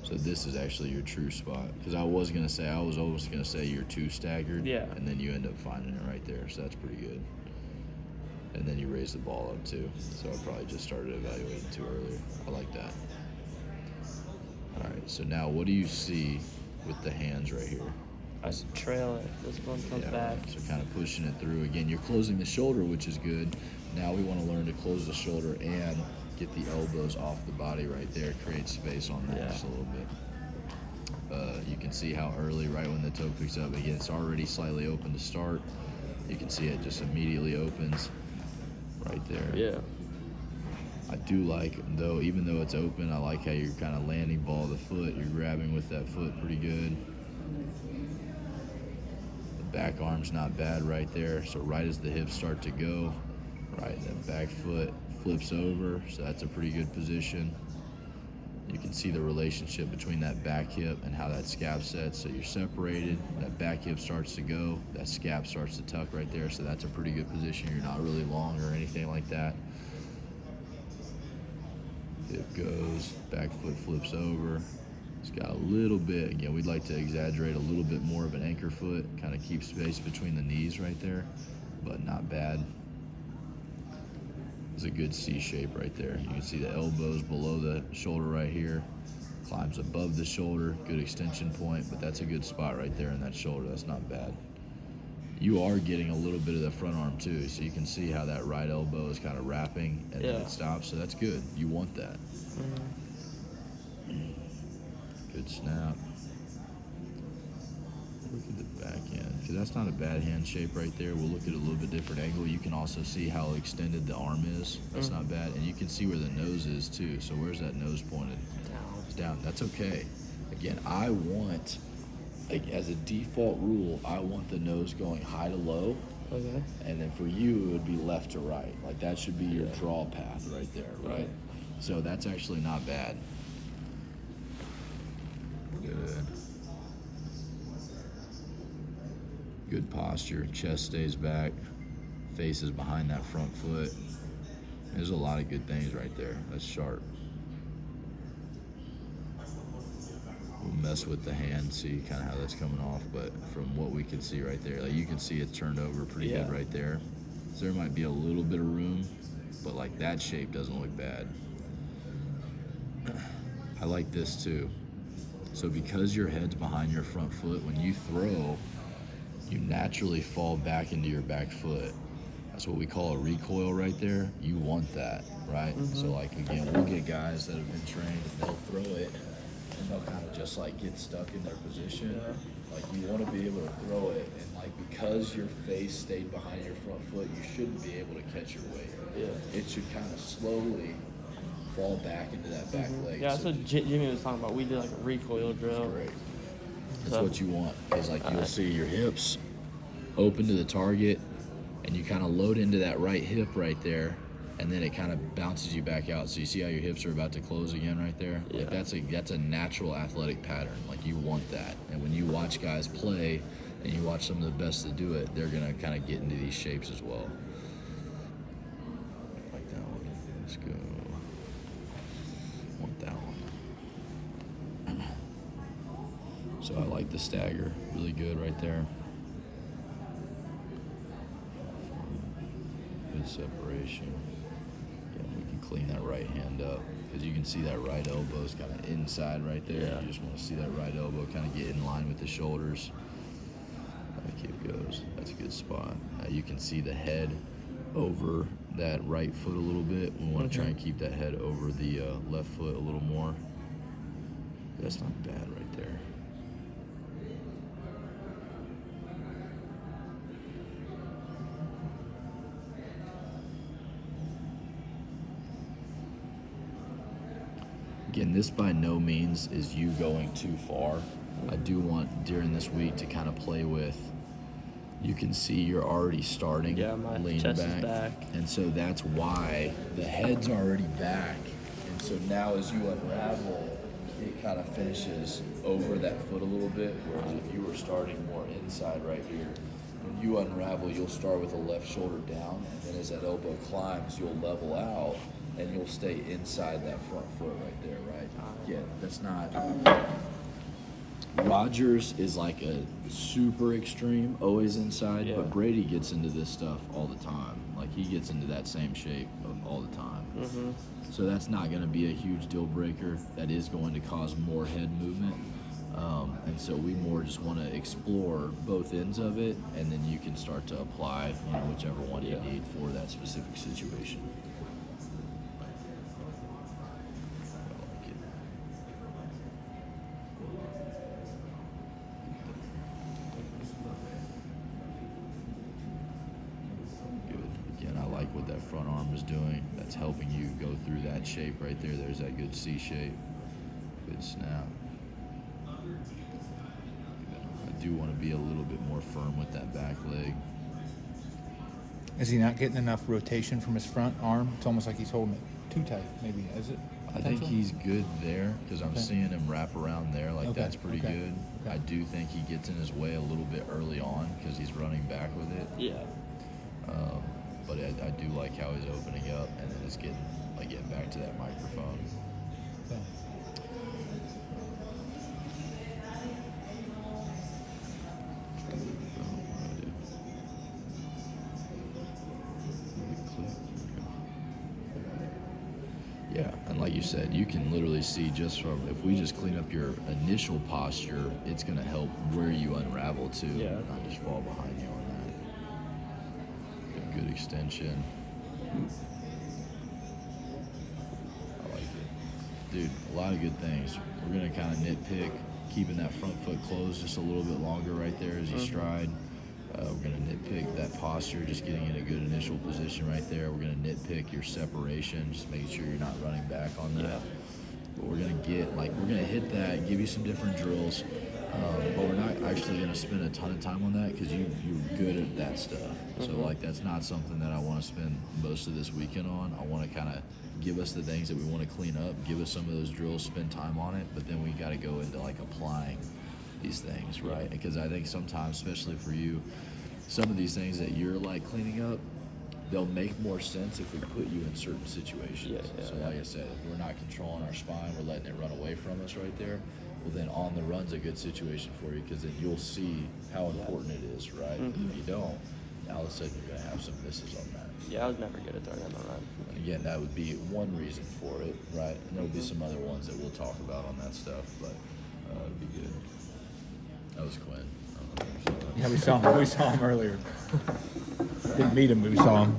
So this is actually your true spot. Because I was almost gonna say you're too staggered. Yeah. And then you end up finding it right there. So that's pretty good. And then you raise the ball up too. So I probably just started evaluating too early. I like that. All right. So now what do you see with the hands right here? I trail it. This one comes back. Right. So kind of pushing it through. Again, you're closing the shoulder, which is good. Now we want to learn to close the shoulder and get the elbows off the body right there. Create space on that just a little bit. You can see how early, right when the toe picks up, again, it's already slightly open to start. You can see it just immediately opens right there. Yeah. I do like, though, even though it's open, I like how you're kind of landing ball of the foot. You're grabbing with that foot pretty good. The back arm's not bad right there. So right as the hips start to go, right, that back foot flips over. So that's a pretty good position. You can see the relationship between that back hip and how that scap sets. So you're separated, that back hip starts to go, that scap starts to tuck right there. So that's a pretty good position. You're not really long or anything like that. Hip goes, back foot flips over. It's got a little bit, again, we'd like to exaggerate a little bit more of an anchor foot, kind of keep space between the knees right there, but not bad. It's a good C shape right there. You can see the elbows below the shoulder right here. Climbs above the shoulder, good extension point, but that's a good spot right there in that shoulder. That's not bad. You are getting a little bit of the front arm too, so you can see how that right elbow is kind of wrapping and then it stops, so that's good. You want that. Good snap. Look at the back end, because that's not a bad hand shape right there. We'll look at a little bit different angle. You can also see how extended the arm is. That's not bad. And you can see where the nose is too. So where's that nose pointed? Down. It's down. That's okay. Again, I want, like, as a default rule, I want the nose going high to low. Okay. And then for you, it would be left to right. Like, that should be your draw path right there, right? So that's actually not bad. Good. Good posture. Chest stays back. Face is behind that front foot. There's a lot of good things right there. That's sharp. We'll mess with the hand, see kind of how that's coming off, but from what we can see right there, like, you can see it's turned over pretty good right there. So there might be a little bit of room, but like that shape doesn't look bad. I like this too. So because your head's behind your front foot, when you throw, you naturally fall back into your back foot. That's what we call a recoil right there. You want that, right? So like, again, we'll get guys that have been trained and they'll throw it and they'll kind of just like get stuck in their position. Like, you want to be able to throw it, and like, because your face stayed behind your front foot, you shouldn't be able to catch your weight. It should kind of slowly fall back into that back leg. Yeah, that's what Jimmy was talking about. We did like a recoil drill. Great. That's what you want, because like, you'll see your hips open to the target, and you kind of load into that right hip right there, and then it kind of bounces you back out. So you see how your hips are about to close again right there? Yeah. Like, that's a natural athletic pattern. Like, you want that. And when you watch guys play and you watch some of the best that do it, they're going to kind of get into these shapes as well. Like that one. Let's go. Want that one. So I like the stagger. Really good right there. Good separation. Yeah, we can clean that right hand up, because you can see that right elbow is kind of inside right there. Yeah. You just want to see that right elbow kind of get in line with the shoulders. Like it goes. That's a good spot. You can see the head over that right foot a little bit. We want to try and keep that head over the left foot a little more. That's not bad right there. Again, this by no means is you going too far. I do want during this week to kind of play with, you can see you're already starting lean chest back. is back. And so that's why the head's already back. And so now as you unravel, it kind of finishes over that foot a little bit, whereas if you were starting more inside right here, when you unravel, you'll start with the left shoulder down, and then as that elbow climbs, you'll level out, and you'll stay inside that front foot right there, right? Yeah, that's not. Rogers is like a super extreme, always inside, Yeah. but Brady gets into this stuff all the time. Like he gets into that same shape all the time. Mm-hmm. So that's not going to be a huge deal breaker. That is going to cause more head movement. And so we more just want to explore both ends of it, and then you can start to apply, whichever one you need for that specific situation. I like it. Good. Again, I like what that front arm is doing. That's helping you go through that shape right there. There's that good C shape. Good snap. I do want to be a little bit more firm with that back leg. Is he not getting enough rotation from his front arm? It's almost like he's holding it too tight, maybe. Is it? I think potential? he's good there because I'm Okay. seeing him wrap around there. Like, Okay, that's pretty okay, good. okay. I do think he gets in his way a little bit early on because he's running back with it. Yeah. But I do like how he's opening up and then it's getting back to that microphone. Okay. Yeah, and like you said, you can literally see just from, if we just clean up your initial posture, it's going to help where you unravel too. Yeah. Not just fall behind you on that. Good extension. I like it. Dude, a lot of good things. We're going to kind of nitpick, keeping that front foot closed just a little bit longer right there as you stride. We're going to nitpick that posture, just getting in a good initial position right there. We're going to nitpick your separation, just making sure you're not running back on that. Yeah. But we're going to we're going to hit that, give you some different drills. But we're not actually going to spend a ton of time on that because you're good at that stuff. So, that's not something that I want to spend most of this weekend on. I want to kind of give us the things that we want to clean up, give us some of those drills, spend time on it, but then we got to go into, applying these things, right? Because I think sometimes, especially for you, some of these things that you're cleaning up, they'll make more sense if we put you in certain situations. So like I said, if we're not controlling our spine, we're letting it run away from us right there, well then on the run's a good situation for you because then you'll see how important it is, right? If you don't, all of a sudden you're going to have some misses on that. Yeah, I was never good at throwing on the run. And again, that would be one reason for it, right? And there'll be some other ones that we'll talk about on that stuff, but it'd be good. That was Quinn. I don't know if you saw that. Yeah, we saw him earlier. Didn't meet him, but we saw him.